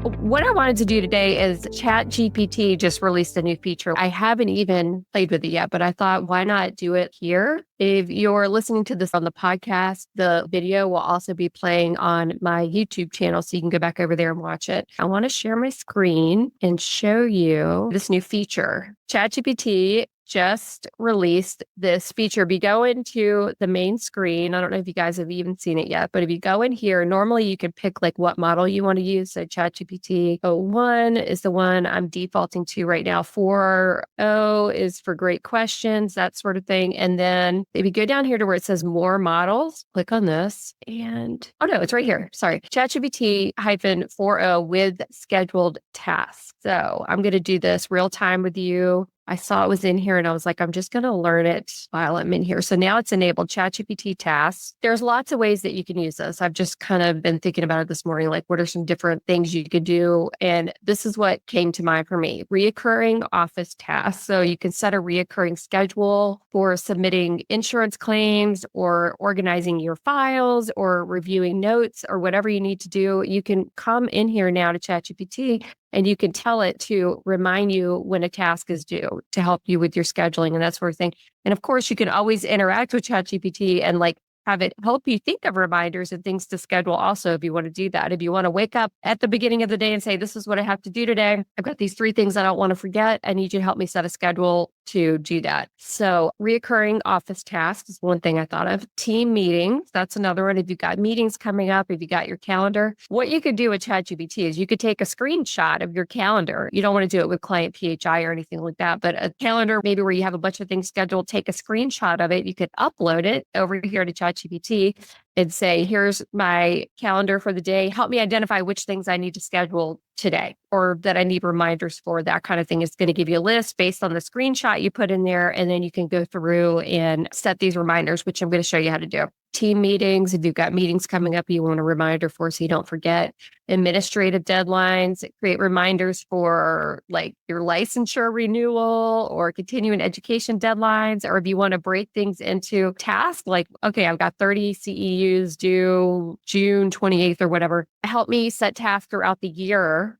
What I wanted to do today is ChatGPT just released a new feature. I haven't even played with it yet, but I thought, why not do it here? If you're listening to this on the podcast, the video will also be playing on my YouTube channel, so you can go back over there and watch it. I want to share my screen and show you this new feature. ChatGPT just released this feature. If you go into the main screen, I don't know if you guys have even seen it yet, but if you go in here, normally you can pick like what model you want to use. So ChatGPT 01 is the one I'm defaulting to right now. 4.0 is for great questions, that sort of thing. And then if you go down here to where it says more models, click on this and, oh no, it's right here. Sorry. ChatGPT -40 with scheduled tasks. So I'm going to do this real time with you. I saw it was in here and I was like, I'm just going to learn it while I'm in here. So now it's enabled ChatGPT tasks. There's lots of ways that you can use this. I've just kind of been thinking about it this morning, like what are some different things you could do? And this is what came to mind for me. Reoccurring office tasks. So you can set a reoccurring schedule for submitting insurance claims or organizing your files or reviewing notes or whatever you need to do. You can come in here now to ChatGPT and you can tell it to remind you when a task is due to help you with your scheduling and that sort of thing. And of course, you can always interact with ChatGPT and like have it help you think of reminders and things to schedule also if you want to do that. If you want to wake up at the beginning of the day and say, this is what I have to do today. I've got these 3 things I don't want to forget. I need you to help me set a schedule to do that. So reoccurring office tasks is one thing I thought of. Team meetings, that's another one. If you've got meetings coming up, if you got your calendar, what you could do with ChatGPT is you could take a screenshot of your calendar. You don't want to do it with Client PHI or anything like that, but a calendar maybe where you have a bunch of things scheduled, take a screenshot of it. You could upload it over here to ChatGPT and say, here's my calendar for the day. Help me identify which things I need to schedule today or that I need reminders for, that kind of thing. It's going to give you a list based on the screenshot you put in there. And then you can go through and set these reminders, which I'm going to show you how to do. Team meetings, if you've got meetings coming up, you want a reminder for so you don't forget. Administrative deadlines, create reminders for like your licensure renewal or continuing education deadlines. Or if you want to break things into tasks, like, okay, I've got 30 CEUs due June 28th or whatever. Help me set tasks throughout the year,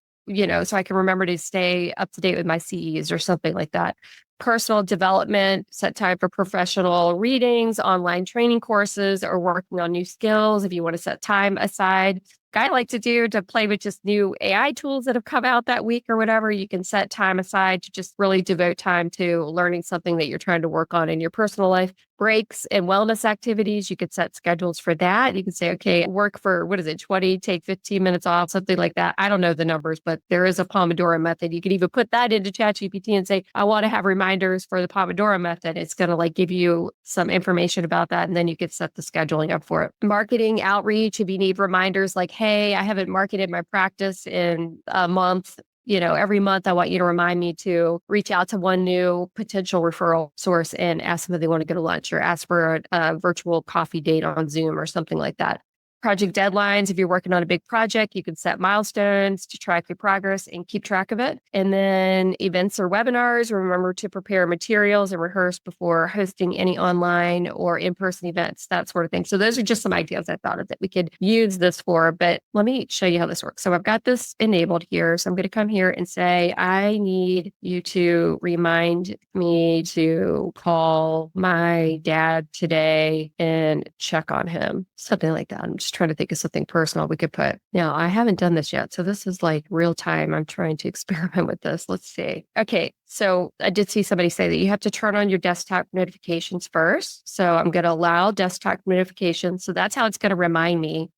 so I can remember to stay up to date with my CEs or something like that. Personal development, set time for professional readings, online training courses, or working on new skills. If you want to set time aside, I like to do to play with just new AI tools that have come out that week or whatever. You can set time aside to just really devote time to learning something that you're trying to work on in your personal life. Breaks and wellness activities, you could set schedules for that. You can say, okay, work for, 20, take 15 minutes off, something like that. I don't know the numbers, but there is a Pomodoro method. You could even put that into ChatGPT and say, I want to have reminders for the Pomodoro method. It's going to like give you some information about that. And then you could set the scheduling up for it. Marketing outreach, if you need reminders like, hey, I haven't marketed my practice in a month. Every month I want you to remind me to reach out to one new potential referral source and ask them if they want to go to lunch or ask for a virtual coffee date on Zoom or something like that. Project deadlines, if you're working on a big project, you can set milestones to track your progress and keep track of it. And then events or webinars, remember to prepare materials and rehearse before hosting any online or in-person events, that sort of thing. So those are just some ideas I thought of that we could use this for, but let me show you how this works. So I've got this enabled here. So I'm going to come here and say, I need you to remind me to call my dad today and check on him, something like that. I'm just trying to think of something personal we could put. Now, I haven't done this yet. So this is like real time. I'm trying to experiment with this. Let's see. Okay. So I did see somebody say that you have to turn on your desktop notifications first. So I'm going to allow desktop notifications. So that's how it's going to remind me,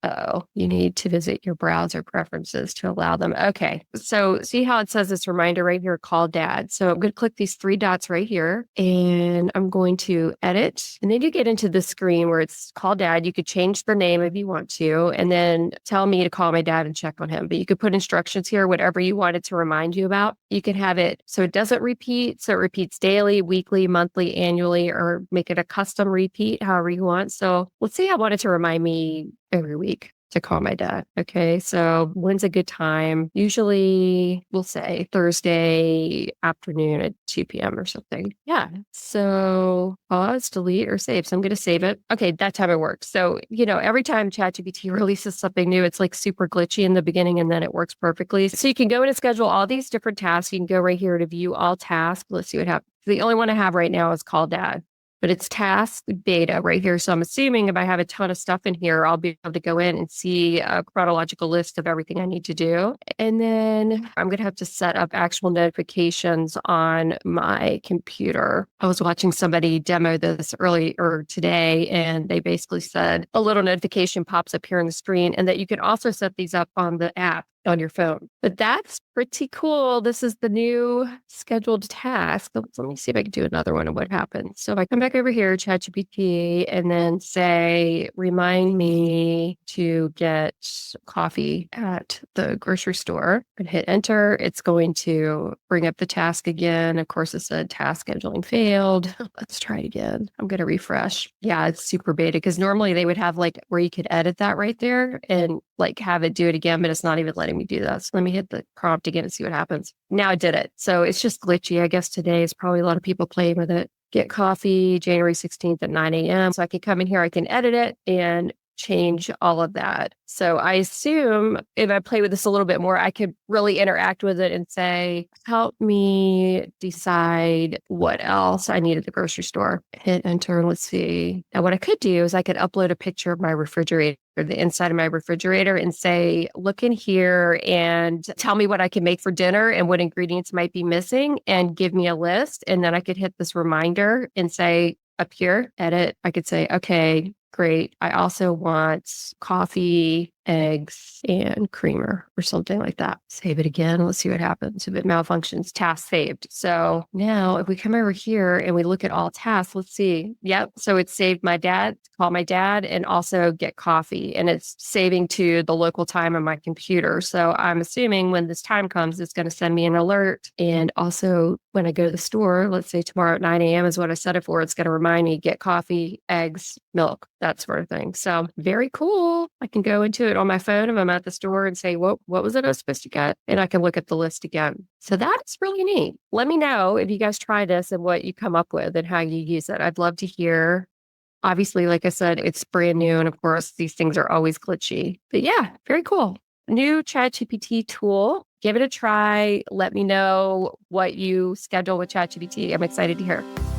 you need to visit your browser preferences to allow them. Okay. So see how it says this reminder right here, call dad. So I'm going to click these 3 dots right here and I'm going to edit. And then you get into the screen where it's call dad. You could change the name if you want to, and then tell me to call my dad and check on him. But you could put instructions here, whatever you wanted to remind you about. You can have it so it doesn't repeat. So it repeats daily, weekly, monthly, annually, or make it a custom repeat, however you want. So let's say I wanted to remind me every week. to call my dad. Okay. So when's a good time? Usually we'll say Thursday afternoon at 2 p.m. or something. Yeah. So pause, delete, or save. So I'm going to save it. Okay. That time it works. So, every time ChatGPT releases something new, it's like super glitchy in the beginning and then it works perfectly. So you can go in and schedule all these different tasks. You can go right here to view all tasks. Let's see what happens. The only one I have right now is call dad, but it's task beta right here. So I'm assuming if I have a ton of stuff in here, I'll be able to go in and see a chronological list of everything I need to do. And then I'm going to have to set up actual notifications on my computer. I was watching somebody demo this earlier today, and they basically said a little notification pops up here on the screen, and that you can also set these up on the app on your phone. But that's pretty cool. This is the new scheduled task. Let me see if I can do another one of what happens. So if I come back over here, ChatGPT, and then say, remind me to get coffee at the grocery store and hit enter, it's going to bring up the task again. Of course, it said task scheduling failed. Let's try it again. I'm going to refresh. Yeah, it's super beta because normally they would have like where you could edit that right there and like have it do it again, but it's not even letting me do that. So let me hit the prompt again and see what happens. Now I did it. So it's just glitchy. I guess today is probably a lot of people playing with it. Get coffee January 16th at 9 a.m. So I can come in here, I can edit it and change all of that. So I assume if I play with this a little bit more, I could really interact with it and say, help me decide what else I need at the grocery store. Hit enter. Let's see. Now, what I could do is I could upload a picture of my refrigerator, the inside of my refrigerator, and say, look in here and tell me what I can make for dinner and what ingredients might be missing and give me a list. And then I could hit this reminder and say, up here, edit. I could say, okay, great. I also want coffee, eggs, and creamer or something like that. Save it again. Let's see what happens. If it malfunctions, task saved. So now if we come over here and we look at all tasks, let's see. Yep. So it's saved my dad, call my dad, and also get coffee. And it's saving to the local time on my computer. So I'm assuming when this time comes, it's going to send me an alert. And also when I go to the store, let's say tomorrow at 9 a.m. is what I set it for. It's going to remind me, get coffee, eggs, milk, that sort of thing. So very cool. I can go into it on my phone if I'm at the store and say, what was it I was supposed to get? And I can look at the list again. So that's really neat. Let me know if you guys try this and what you come up with and how you use it. I'd love to hear. Obviously, like I said, it's brand new. And of course, these things are always glitchy. But yeah, very cool. New ChatGPT tool. Give it a try. Let me know what you schedule with ChatGPT. I'm excited to hear.